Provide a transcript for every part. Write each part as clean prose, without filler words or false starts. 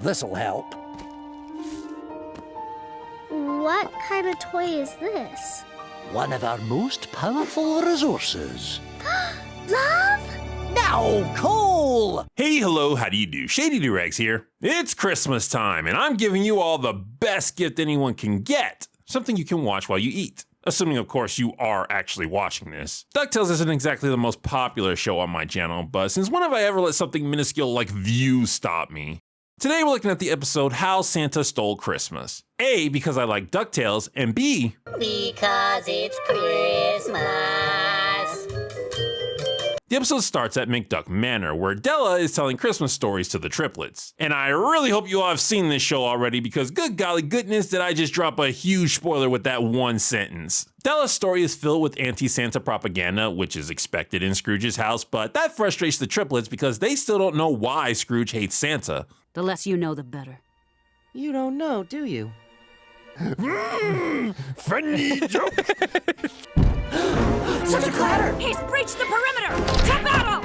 This'll help. What kind of toy is this? One of our most powerful resources. Love? Now, Cole! Hey, hello, how do you do? Shady Doorags here. It's Christmas time, and I'm giving you all the best gift anyone can get. Something you can watch while you eat. Assuming, of course, you are actually watching this. DuckTales isn't exactly the most popular show on my channel, but since when have I ever let something minuscule like views stop me? Today we're looking at the episode How Santa Stole Christmas. A, because I like DuckTales, and B, because it's Christmas. The episode starts at McDuck Manor, where Della is telling Christmas stories to the triplets. And I really hope you all have seen this show already, because good golly goodness did I just drop a huge spoiler with that one sentence. Della's story is filled with anti-Santa propaganda, which is expected in Scrooge's house, but that frustrates the triplets because they still don't know why Scrooge hates Santa. The less you know, the better. You don't know, do you? Funny joke! Such a clatter! He's breached the perimeter! To battle!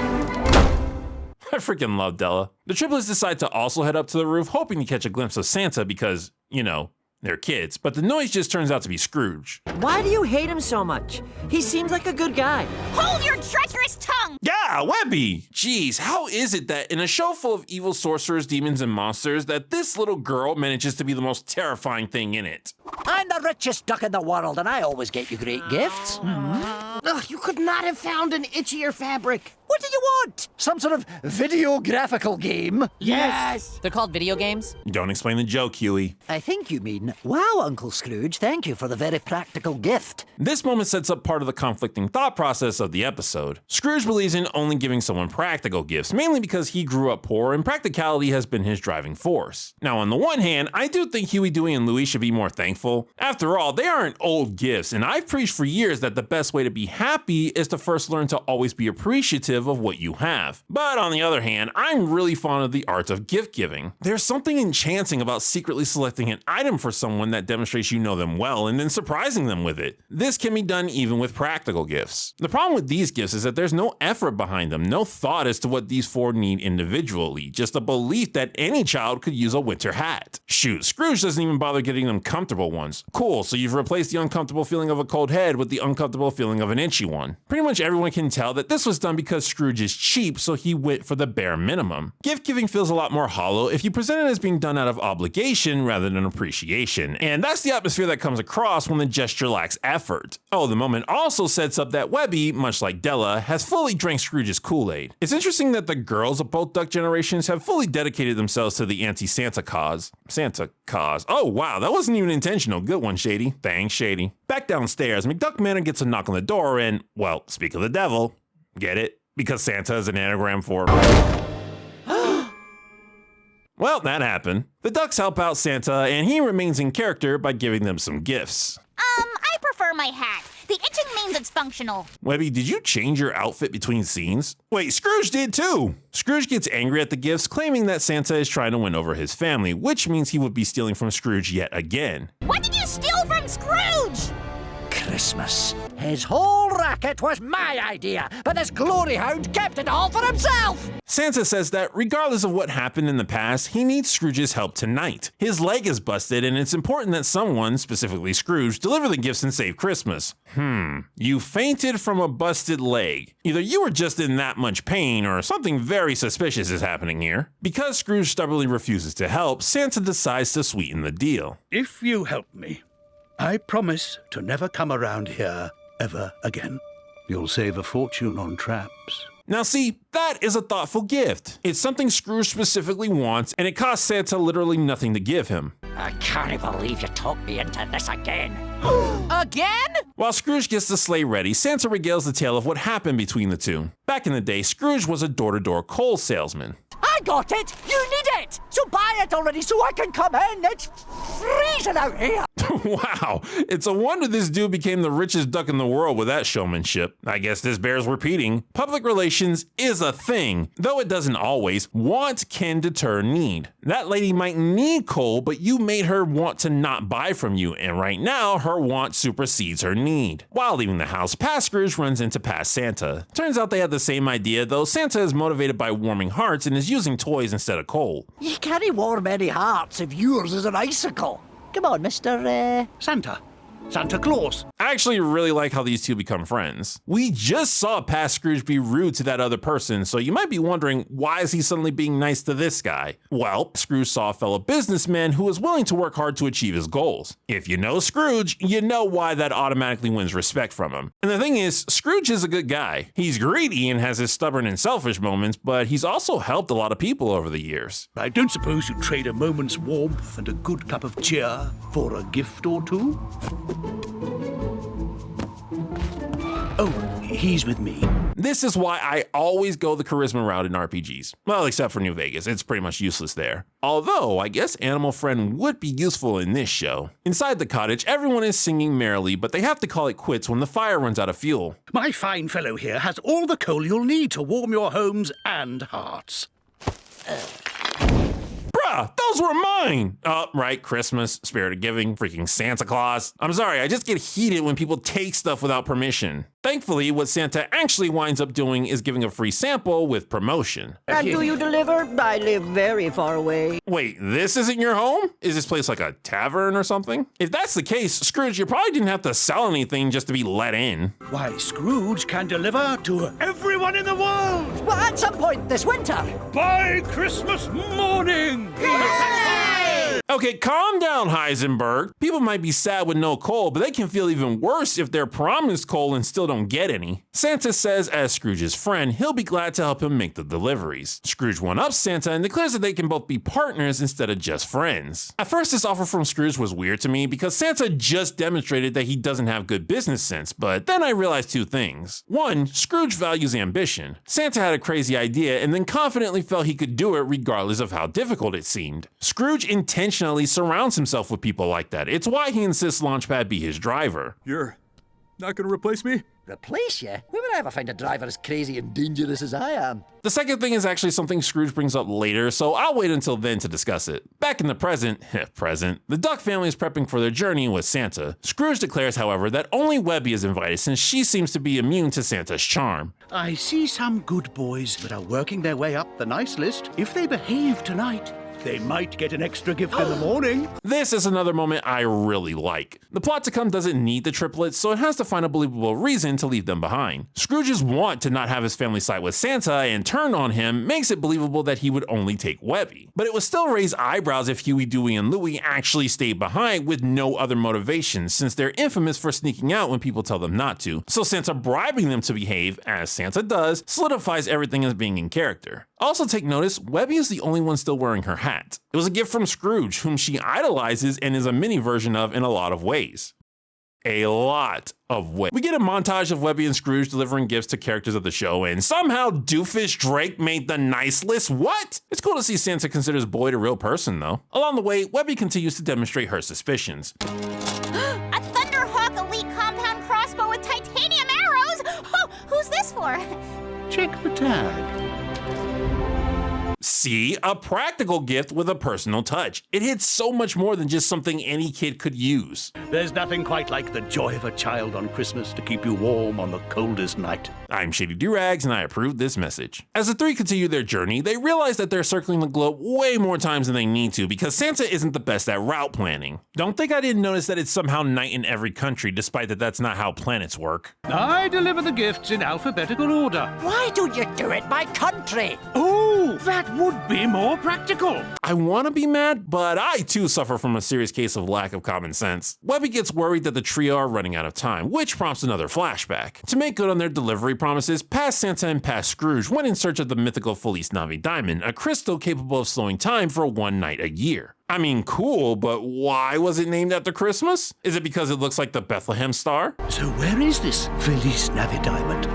I freaking love Della. The triplets decide to also head up to the roof, hoping to catch a glimpse of Santa because, you know, they're kids. But the noise just turns out to be Scrooge. Why do you hate him so much? He seems like a good guy. Hold your treacherous tongue! Yeah, Webby! Jeez, how is it that in a show full of evil sorcerers, demons, and monsters, that this little girl manages to be the most terrifying thing in it? I'm the richest duck in the world, and I always get you great gifts. Ugh, you could not have found an itchier fabric. What do you want? Some sort of videographical game? Yes! They're called video games? Don't explain the joke, Huey. I think you mean, wow, Uncle Scrooge, thank you for the very practical gift. This moment sets up part of the conflicting thought process of the episode. Scrooge believes in only giving someone practical gifts, mainly because he grew up poor and practicality has been his driving force. Now, on the one hand, I do think Huey, Dewey, and Louie should be more thankful. After all, they aren't old gifts, and I've preached for years that the best way to be happy is to first learn to always be appreciative of what you have. But on the other hand, I'm really fond of the art of gift giving. There's something enchanting about secretly selecting an item for someone that demonstrates you know them well and then surprising them with it. This can be done even with practical gifts. The problem with these gifts is that there's no effort behind them, no thought as to what these four need individually, just a belief that any child could use a winter hat. Shoot, Scrooge doesn't even bother getting them comfortable ones. Cool, so you've replaced the uncomfortable feeling of a cold head with the uncomfortable feeling of an itchy one. Pretty much everyone can tell that this was done because Scrooge is cheap, so he went for the bare minimum. Gift giving feels a lot more hollow if you present it as being done out of obligation rather than appreciation, and that's the atmosphere that comes across when the gesture lacks effort. Oh, the moment also sets up that Webby, much like Della, has fully drank Scrooge's Kool-Aid. It's interesting that the girls of both Duck generations have fully dedicated themselves to the anti-Santa cause. Santa cause. Oh wow, that wasn't even intentional. Good one, Shady. Thanks, Shady. Back downstairs, McDuck Manor gets a knock on the door and, well, speak of the devil. Get it? Because Santa is an anagram for... Well, that happened. The Ducks help out Santa, and he remains in character by giving them some gifts. I prefer my hat. The itching means it's functional. Webby, did you change your outfit between scenes? Wait, Scrooge did too! Scrooge gets angry at the gifts, claiming that Santa is trying to win over his family, which means he would be stealing from Scrooge yet again. What did you steal from Scrooge? Christmas. His whole racket was my idea, but this glory hound kept it all for himself! Santa says that regardless of what happened in the past, he needs Scrooge's help tonight. His leg is busted, and it's important that someone, specifically Scrooge, deliver the gifts and save Christmas. You fainted from a busted leg. Either you were just in that much pain, or something very suspicious is happening here. Because Scrooge stubbornly refuses to help, Santa decides to sweeten the deal. If you help me, I promise to never come around here ever again. You'll save a fortune on traps. Now see, that is a thoughtful gift. It's something Scrooge specifically wants, and it costs Santa literally nothing to give him. I can't believe you talked me into this again. Again? While Scrooge gets the sleigh ready, Santa regales the tale of what happened between the two. Back in the day, Scrooge was a door-to-door coal salesman. I got it! You need it! So buy it already so I can come in! It's freezing out here! Wow, it's a wonder this dude became the richest duck in the world with that showmanship. I guess this bears repeating. Public relations is a thing, though it doesn't always. Want can deter need. That lady might need coal, but you made her want to not buy from you, and right now her want supersedes her need. While leaving the house, past Scrooge runs into past Santa. Turns out they had the same idea, though Santa is motivated by warming hearts and is using toys instead of coal. You can't warm any hearts if yours is an icicle. Come on, Mr. Santa Claus. I actually really like how these two become friends. We just saw past Scrooge be rude to that other person, so you might be wondering, why is he suddenly being nice to this guy? Well, Scrooge saw a fellow businessman who was willing to work hard to achieve his goals. If you know Scrooge, you know why that automatically wins respect from him. And the thing is, Scrooge is a good guy. He's greedy and has his stubborn and selfish moments, but he's also helped a lot of people over the years. I don't suppose you'd trade a moment's warmth and a good cup of cheer for a gift or two? Oh, he's with me. This is why I always go the charisma route in RPGs. Well, except for New Vegas, it's pretty much useless there. Although, I guess Animal Friend would be useful in this show. Inside the cottage, everyone is singing merrily, but they have to call it quits when the fire runs out of fuel. My fine fellow here has all the coal you'll need to warm your homes and hearts. Bruh, those were mine! Oh, right, Christmas, spirit of giving, freaking Santa Claus. I'm sorry, I just get heated when people take stuff without permission. Thankfully, what Santa actually winds up doing is giving a free sample with promotion. And do you deliver? I live very far away. Wait, this isn't your home? Is this place like a tavern or something? If that's the case, Scrooge, you probably didn't have to sell anything just to be let in. Why, Scrooge can deliver to everyone in the world Well, at some point this winter. by Christmas morning. Okay, calm down, Heisenberg. People might be sad with no coal, but they can feel even worse if they're promised coal and still don't get any. Santa says as Scrooge's friend, he'll be glad to help him make the deliveries. Scrooge one-ups Santa and declares that they can both be partners instead of just friends. At first, this offer from Scrooge was weird to me because Santa just demonstrated that he doesn't have good business sense, but then I realized two things. One, Scrooge values ambition. Santa had a crazy idea and then confidently felt he could do it regardless of how difficult it seemed. Scrooge intentionally surrounds himself with people like that. It's why he insists Launchpad be his driver. You're not gonna replace me? Replace you? Where would I ever find a driver as crazy and dangerous as I am? The second thing is actually something Scrooge brings up later, so I'll wait until then to discuss it. Back in the present, the Duck family is prepping for their journey with Santa. Scrooge declares, however, that only Webby is invited since she seems to be immune to Santa's charm. I see some good boys that are working their way up the nice list. If they behave tonight, they might get an extra gift in the morning. This is another moment I really like. The plot to come doesn't need the triplets, so it has to find a believable reason to leave them behind. Scrooge's want to not have his family side with Santa and turn on him makes it believable that he would only take Webby. But it would still raise eyebrows if Huey, Dewey, and Louie actually stayed behind with no other motivation, since they're infamous for sneaking out when people tell them not to. So Santa bribing them to behave, as Santa does, solidifies everything as being in character. Also take notice, Webby is the only one still wearing her hat. It was a gift from Scrooge, whom she idolizes and is a mini version of in a lot of ways. A lot of ways. We get a montage of Webby and Scrooge delivering gifts to characters of the show, and somehow Doofus Drake made the nice list. What? It's cool to see Santa considers Boyd a real person, though. Along the way, Webby continues to demonstrate her suspicions. A Thunderhawk Elite Compound Crossbow with titanium arrows? Oh, who's this for? Check the tag. See, a practical gift with a personal touch. It hits so much more than just something any kid could use. There's nothing quite like the joy of a child on Christmas to keep you warm on the coldest night. I'm Shady Doorags, and I approve this message. As the three continue their journey, they realize that they're circling the globe way more times than they need to because Santa isn't the best at route planning. Don't think I didn't notice that it's somehow night in every country, despite that that's not how planets work. I deliver the gifts in alphabetical order. Why don't you do it by country? Oh, that would be more practical. I want to be mad, but I too suffer from a serious case of lack of common sense. Webby gets worried that the trio are running out of time, which prompts another flashback. To make good on their delivery promises, past Santa and past Scrooge went in search of the mythical Feliz Navi Diamond, a crystal capable of slowing time for one night a year. I mean, cool, but why was it named after Christmas? Is it because it looks like the Bethlehem Star? So where is this Feliz Navi Diamond?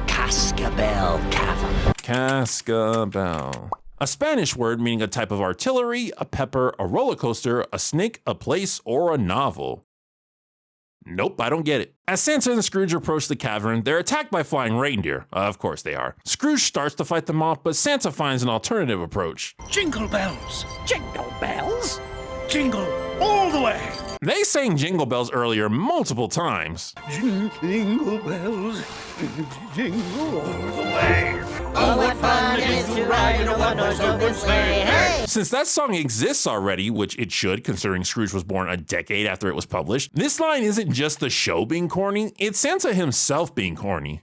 Cascabel Cavern. Cascabel. a Spanish word meaning a type of artillery, a pepper, a roller coaster, a snake, a place, or a novel. Nope, I don't get it. As Santa and Scrooge approach the cavern, they're attacked by flying reindeer. Of course they are. Scrooge starts to fight them off, but Santa finds an alternative approach. Jingle bells! Jingle bells? Jingle all the way! They sang Jingle Bells earlier multiple times. Jingle bells, jingle all the way. Oh, what fun it is to ride in a one-horse open sleigh. Hey! Since that song exists already, which it should considering Scrooge was born a decade after it was published, this line isn't just the show being corny, it's Santa himself being corny.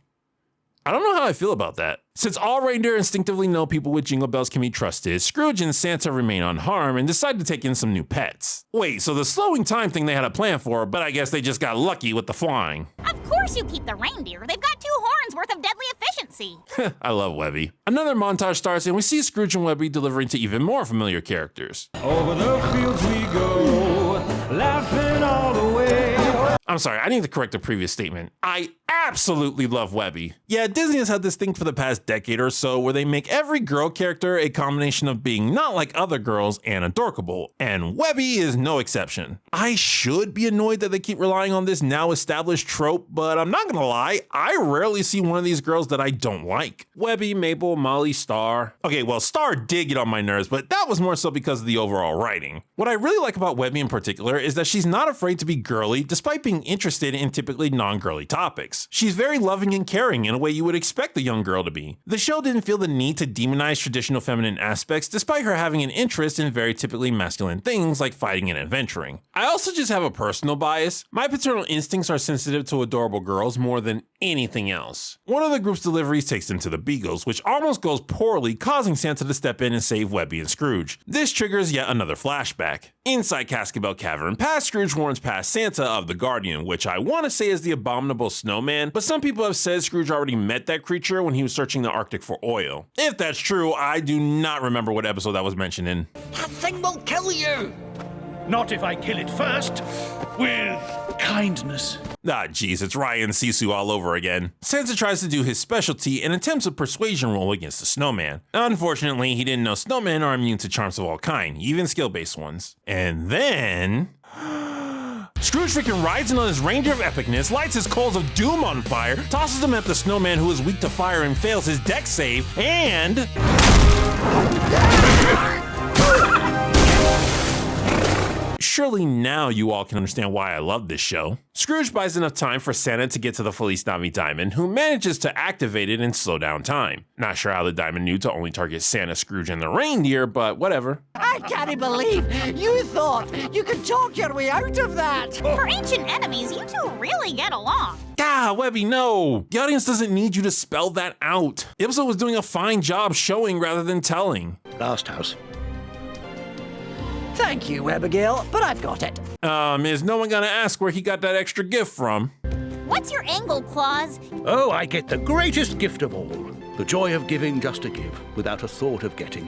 I don't know how I feel about that. Since all reindeer instinctively know people with jingle bells can be trusted, Scrooge and Santa remain unharmed and decide to take in some new pets. Wait, so the slowing time thing they had a plan for, but I guess they just got lucky with the flying. Of course you keep the reindeer. They've got 2 horns worth of deadly efficiency. I love Webby. Another montage starts and we see Scrooge and Webby delivering to even more familiar characters. Over the fields we go, laughing all the way. I'm sorry, I need to correct a previous statement. I absolutely love Webby. Yeah, Disney has had this thing for the past decade or so where they make every girl character a combination of being not like other girls and adorkable, and Webby is no exception. I should be annoyed that they keep relying on this now established trope, but I'm not gonna lie, I rarely see one of these girls that I don't like. Webby, Mabel, Molly, Star. Okay, well, Star did get on my nerves, but that was more so because of the overall writing. What I really like about Webby in particular is that she's not afraid to be girly despite being interested in typically non-girly topics. She's very loving and caring in a way you would expect a young girl to be. The show didn't feel the need to demonize traditional feminine aspects despite her having an interest in very typically masculine things like fighting and adventuring. I also just have a personal bias. My paternal instincts are sensitive to adorable girls more than anything else. One of the group's deliveries takes them to the Beagles, which almost goes poorly, causing Santa to step in and save Webby and Scrooge. This triggers yet another flashback. Inside Casket Bell Cavern, past Scrooge warns past Santa of the Guardian, which I want to say is the abominable snowman, but some people have said Scrooge already met that creature when he was searching the Arctic for oil. If that's true, I do not remember what episode that was mentioned in. That thing will kill you! Not if I kill it first, with kindness. Ah, jeez, it's Ryan Sisu all over again. Santa tries to do his specialty and attempts a persuasion roll against the snowman. Unfortunately, he didn't know snowmen are immune to charms of all kind, even skill-based ones. And then... Scrooge freaking rides in on his reindeer of epicness, lights his coals of doom on fire, tosses them at the snowman who is weak to fire and fails his dex save, and... Surely now you all can understand why I love this show. Scrooge buys enough time for Santa to get to the Feliz Navi diamond, who manages to activate it and slow down time. Not sure how the diamond knew to only target Santa, Scrooge, and the reindeer, but whatever. I can't believe you thought you could talk your way out of that! For ancient enemies, you 2 really get along. Ah, Webby, no! The audience doesn't need you to spell that out. The episode was doing a fine job showing rather than telling. Last house. Thank you, Abigail, but I've got it. Is no one gonna ask where he got that extra gift from? What's your angle, Claus? Oh, I get the greatest gift of all. The joy of giving just to give, without a thought of getting.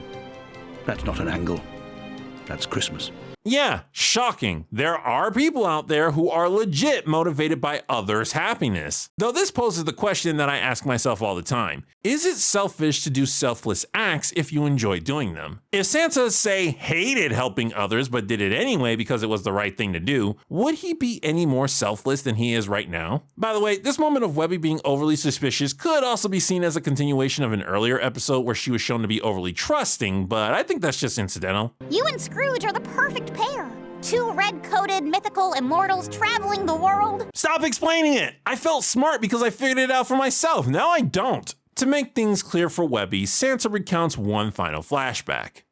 That's not an angle. That's Christmas. Yeah, shocking. There are people out there who are legit motivated by others' happiness. Though this poses the question that I ask myself all the time. Is it selfish to do selfless acts if you enjoy doing them? If Santa, say, hated helping others but did it anyway because it was the right thing to do, would he be any more selfless than he is right now? By the way, this moment of Webby being overly suspicious could also be seen as a continuation of an earlier episode where she was shown to be overly trusting, but I think that's just incidental. You and Scrooge are the perfect pair. 2 red-coated mythical immortals traveling the world. Stop explaining it! I felt smart because I figured it out for myself. Now I don't. To make things clear for Webby, Santa recounts one final flashback.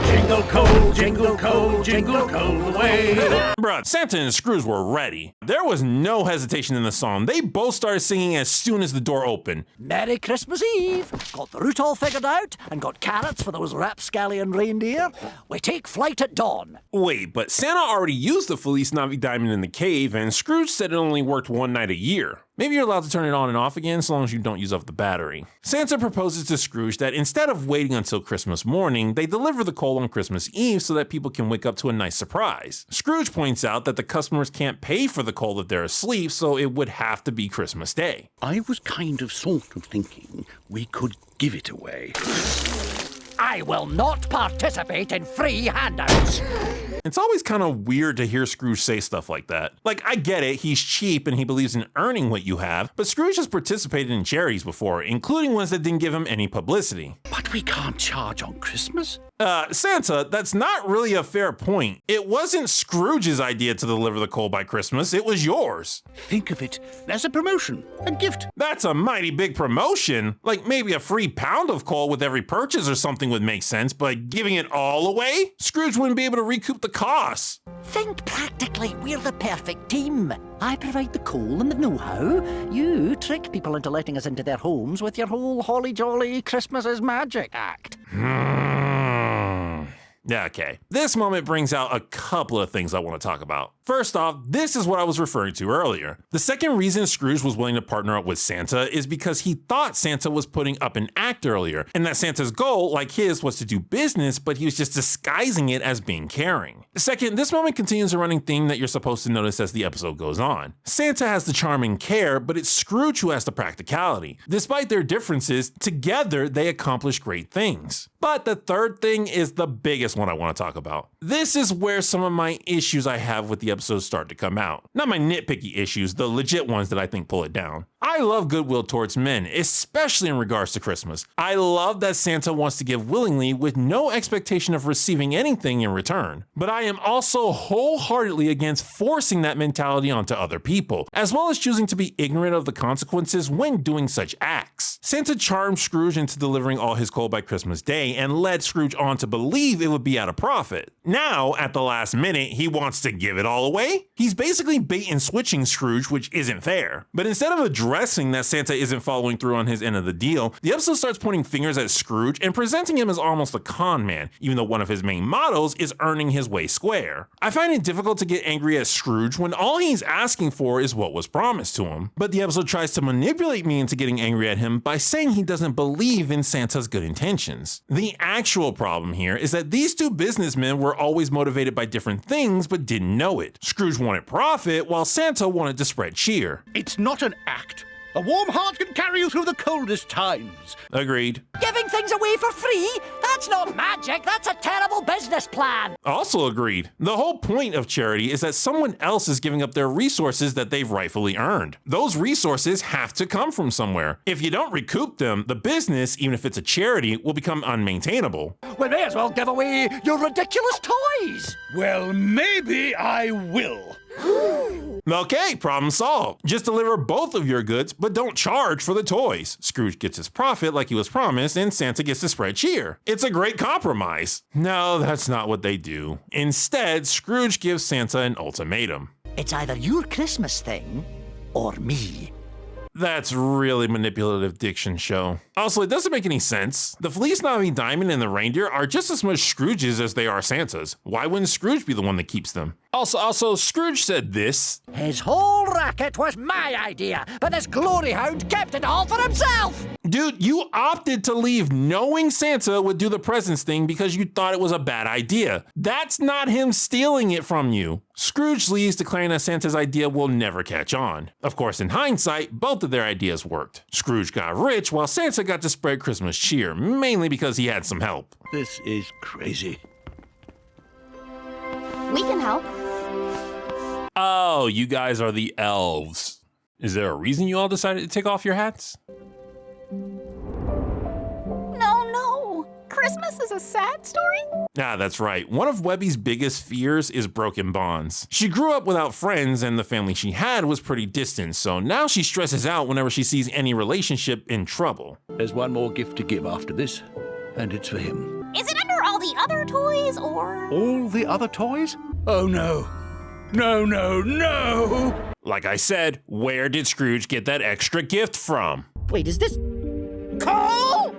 Jingle coal, jingle coal, jingle coal away. Bruh, Santa and Scrooge were ready. There was no hesitation in the song. They both started singing as soon as the door opened. Merry Christmas Eve! Got the route all figured out and got carrots for those rapscallion reindeer. We take flight at dawn. Wait, but Santa already used the Feliz Navi diamond in the cave, and Scrooge said it only worked one night a year. Maybe you're allowed to turn it on and off again so long as you don't use up the battery. Santa proposes to Scrooge that instead of waiting until Christmas morning, they deliver the coal on Christmas Eve so that people can wake up to a nice surprise. Scrooge points out that the customers can't pay for the coal if they're asleep, so it would have to be Christmas Day. I was sort of thinking we could give it away. I will not participate in free handouts. It's always kind of weird to hear Scrooge say stuff like that. Like, I get it, he's cheap and he believes in earning what you have, but Scrooge has participated in charities before, including ones that didn't give him any publicity. But we can't charge on Christmas. Santa, that's not really a fair point. It wasn't Scrooge's idea to deliver the coal by Christmas, it was yours. Think of it as a promotion, a gift. That's a mighty big promotion. Like maybe a free pound of coal with every purchase or something would make sense, but giving it all away? Scrooge wouldn't be able to recoup the costs. Think practically, we're the perfect team. I provide the coal and the know-how. You trick people into letting us into their homes with your whole holly-jolly Christmas is magic act. Yeah, okay. This moment brings out a couple of things I want to talk about. First off, this is what I was referring to earlier. The second reason Scrooge was willing to partner up with Santa is because he thought Santa was putting up an act earlier, and that Santa's goal, like his, was to do business, but he was just disguising it as being caring. Second, this moment continues a running theme that you're supposed to notice as the episode goes on. Santa has the charm and care, but it's Scrooge who has the practicality. Despite their differences, together they accomplish great things. But the third thing is the biggest one I want to talk about. This is where some of my issues I have with the episodes start to come out. Not my nitpicky issues, the legit ones that I think pull it down. I love goodwill towards men, especially in regards to Christmas. I love that Santa wants to give willingly with no expectation of receiving anything in return. But I am also wholeheartedly against forcing that mentality onto other people, as well as choosing to be ignorant of the consequences when doing such acts. Santa charmed Scrooge into delivering all his coal by Christmas Day and led Scrooge on to believe it would be at a profit. Now, at the last minute, he wants to give it all away? He's basically bait and switching Scrooge, which isn't fair. But instead of addressing that Santa isn't following through on his end of the deal, the episode starts pointing fingers at Scrooge and presenting him as almost a con man, even though one of his main mottos is earning his way square. I find it difficult to get angry at Scrooge when all he's asking for is what was promised to him. But the episode tries to manipulate me into getting angry at him by saying he doesn't believe in Santa's good intentions. The actual problem here is that these two businessmen were always motivated by different things but didn't know it. Scrooge wanted profit while Santa wanted to spread cheer. It's not an act. A warm heart can carry you through the coldest times. Agreed. Giving things away for free? That's not magic, that's a terrible business plan. Also agreed. The whole point of charity is that someone else is giving up their resources that they've rightfully earned. Those resources have to come from somewhere. If you don't recoup them, the business, even if it's a charity, will become unmaintainable. We may as well give away your ridiculous toys. Well, maybe I will. Okay, problem solved. Just deliver both of your goods, but don't charge for the toys. Scrooge gets his profit like he was promised, and Santa gets to spread cheer. It's a great compromise. No, that's not what they do. Instead, Scrooge gives Santa an ultimatum. It's either your Christmas thing or me. That's really manipulative diction show. Also, it doesn't make any sense. The Fleece Navy Diamond and the reindeer are just as much Scrooge's as they are Santa's. Why wouldn't Scrooge be the one that keeps them? Also, Scrooge said this. His whole racket was my idea, but this glory hound kept it all for himself. Dude, you opted to leave knowing Santa would do the presents thing because you thought it was a bad idea. That's not him stealing it from you. Scrooge leaves declaring that Santa's idea will never catch on. Of course, in hindsight, both of their ideas worked. Scrooge got rich while Santa got to spread Christmas cheer, mainly because he had some help. This is crazy. We can help. Oh, you guys are the elves. Is there a reason you all decided to take off your hats? No. Christmas is a sad story? That's right. One of Webby's biggest fears is broken bonds. She grew up without friends and the family she had was pretty distant, so now she stresses out whenever she sees any relationship in trouble. There's one more gift to give after this, and it's for him. Is it under all the other toys, or...? All the other toys? Oh no. No. Like I said, where did Scrooge get that extra gift from? Wait, is this coal?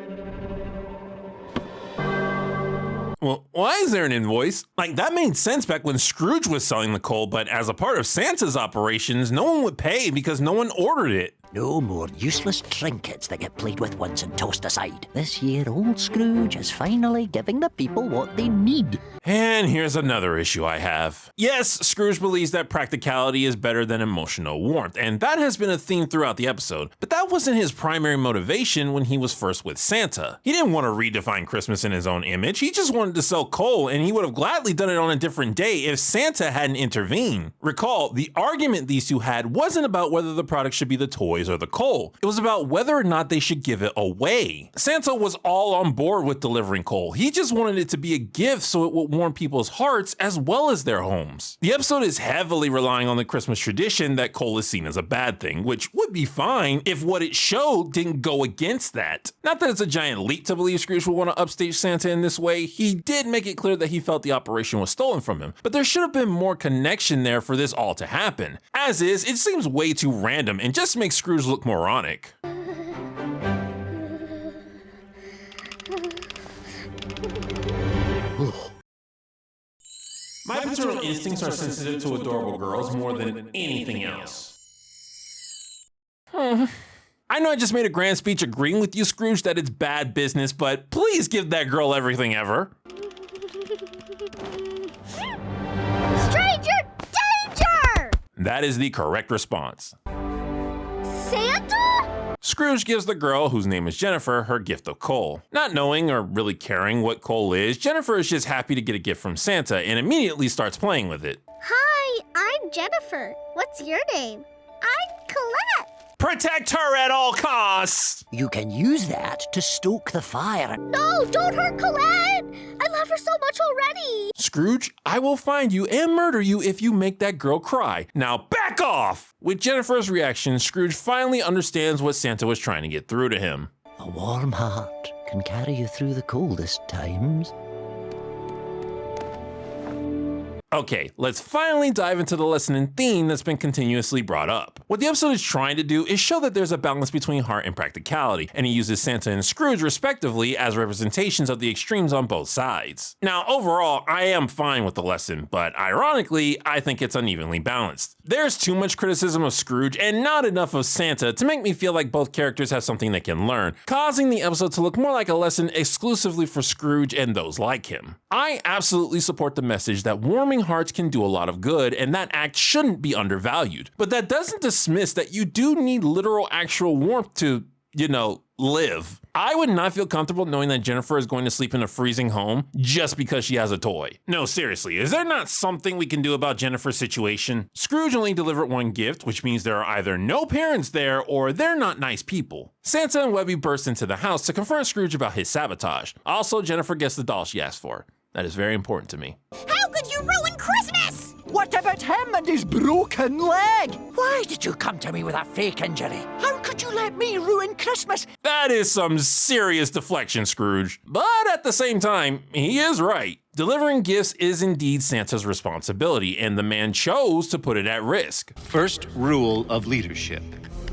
Well, why is there an invoice? Like, that made sense back when Scrooge was selling the coal, but as a part of Santa's operations, no one would pay because no one ordered it. No more useless trinkets that get played with once and tossed aside. This year, old Scrooge is finally giving the people what they need. And here's another issue I have. Yes, Scrooge believes that practicality is better than emotional warmth, and that has been a theme throughout the episode, but that wasn't his primary motivation when he was first with Santa. He didn't want to redefine Christmas in his own image, he just wanted to sell coal, and he would have gladly done it on a different day if Santa hadn't intervened. Recall, the argument these two had wasn't about whether the product should be the toys or the coal. It was about whether or not they should give it away. Santa was all on board with delivering coal. He just wanted it to be a gift so it would warm people's hearts as well as their homes. The episode is heavily relying on the Christmas tradition that coal is seen as a bad thing, which would be fine if what it showed didn't go against that. Not that it's a giant leap to believe Scrooge would want to upstage Santa in this way. He did make it clear that he felt the operation was stolen from him, but there should have been more connection there for this all to happen. As is, it seems way too random and just makes Scrooge look moronic. My paternal instincts are sensitive to adorable girls more than anything else. I know I just made a grand speech agreeing with you, Scrooge, that it's bad business, but please give that girl everything ever. Stranger danger! That is the correct response. Santa? Scrooge gives the girl, whose name is Jennifer, her gift of coal. Not knowing or really caring what coal is, Jennifer is just happy to get a gift from Santa and immediately starts playing with it. Hi, I'm Jennifer. What's your name? I'm Colette. Protect her at all costs! You can use that to stoke the fire. No, don't hurt Colette! I love her so much already. Scrooge, I will find you and murder you if you make that girl cry. Now back off! With Jennifer's reaction, Scrooge finally understands what Santa was trying to get through to him. A warm heart can carry you through the coldest times. Okay, let's finally dive into the lesson and theme that's been continuously brought up. What the episode is trying to do is show that there's a balance between heart and practicality, and he uses Santa and Scrooge respectively as representations of the extremes on both sides. Now, overall, I am fine with the lesson, but ironically, I think it's unevenly balanced. There's too much criticism of Scrooge and not enough of Santa to make me feel like both characters have something they can learn, causing the episode to look more like a lesson exclusively for Scrooge and those like him. I absolutely support the message that warming hearts can do a lot of good, and that act shouldn't be undervalued. But that doesn't dismiss that you do need literal actual warmth to, live. I would not feel comfortable knowing that Jennifer is going to sleep in a freezing home just because she has a toy. No, seriously, is there not something we can do about Jennifer's situation? Scrooge only delivered one gift, which means there are either no parents there or they're not nice people. Santa and Webby burst into the house to confront Scrooge about his sabotage. Also, Jennifer gets the doll she asked for. That is very important to me. How could you ruin Christmas? What about him and his broken leg? Why did you come to me with a fake injury? How could you let me ruin Christmas? That is some serious deflection, Scrooge. But at the same time, he is right. Delivering gifts is indeed Santa's responsibility, and the man chose to put it at risk. First rule of leadership: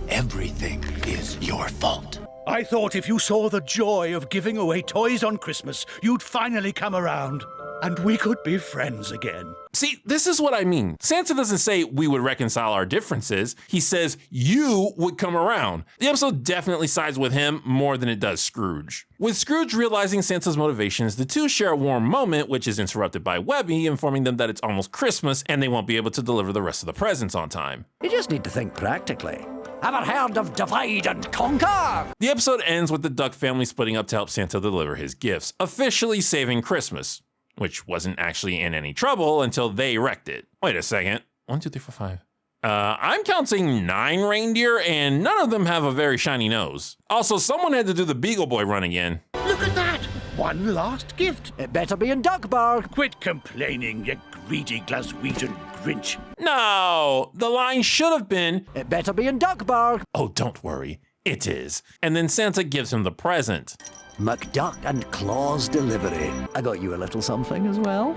everything is your fault. I thought if you saw the joy of giving away toys on Christmas, you'd finally come around, and we could be friends again. See, this is what I mean. Santa doesn't say we would reconcile our differences. He says you would come around. The episode definitely sides with him more than it does Scrooge. With Scrooge realizing Santa's motivations, the two share a warm moment, which is interrupted by Webby informing them that it's almost Christmas and they won't be able to deliver the rest of the presents on time. You just need to think practically. Ever heard of divide and conquer? The episode ends with the Duck family splitting up to help Santa deliver his gifts, officially saving Christmas, which wasn't actually in any trouble until they wrecked it. Wait a second. 1, 2, 3, 4, 5. I'm counting 9 reindeer, and none of them have a very shiny nose. Also, someone had to do the Beagle Boy run again. Look at that! One last gift. It better be in Duckburg. Quit complaining, you greedy Glaswegian Grinch. No, the line should have been, It better be in Duckburg. oh, don't worry, it is. And then Santa gives him the present. McDuck and Claus delivery. I got you a little something as well.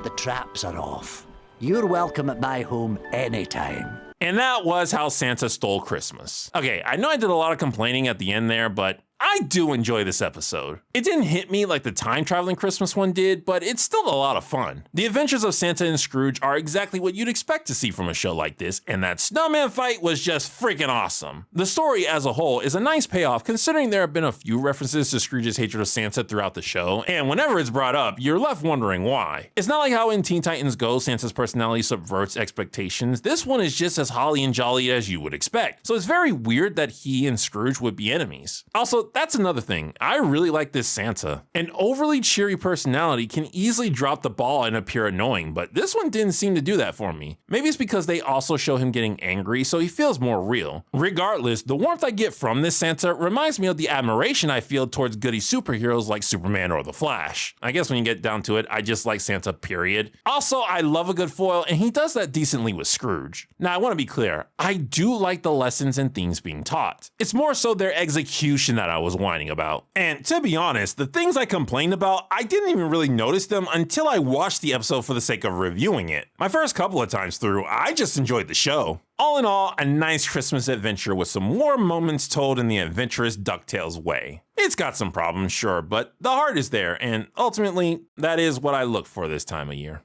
The traps are off. You're welcome at my home anytime. And that was how Santa stole Christmas. Okay, I know I did a lot of complaining at the end there, but I I do enjoy this episode. It didn't hit me like the time-traveling Christmas one did, but it's still a lot of fun. The adventures of Santa and Scrooge are exactly what you'd expect to see from a show like this, and that snowman fight was just freaking awesome. The story as a whole is a nice payoff considering there have been a few references to Scrooge's hatred of Santa throughout the show, and whenever it's brought up, you're left wondering why. It's not like how in Teen Titans Go, Santa's personality subverts expectations. This one is just as holly and jolly as you would expect, so it's very weird that he and Scrooge would be enemies. Also, that's another thing. I really like this Santa. An overly cheery personality can easily drop the ball and appear annoying, but this one didn't seem to do that for me. Maybe it's because they also show him getting angry, so he feels more real. Regardless, the warmth I get from this Santa reminds me of the admiration I feel towards goody superheroes like Superman or the Flash. I guess when you get down to it, I just like Santa, period. Also, I love a good foil, and he does that decently with Scrooge. Now, I want to be clear, I do like the lessons and themes being taught. It's more so their execution that I was whining about. And to be honest, the things I complained about, I didn't even really notice them until I watched the episode for the sake of reviewing it. My first couple of times through, I just enjoyed the show. All in all, a nice Christmas adventure with some warm moments told in the adventurous DuckTales way. It's got some problems, sure, but the heart is there, and ultimately, that is what I look for this time of year.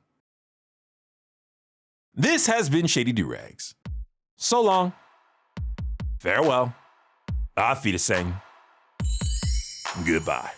This has been Shady Doorags. So long. Farewell. Auf Wiedersehen. Goodbye.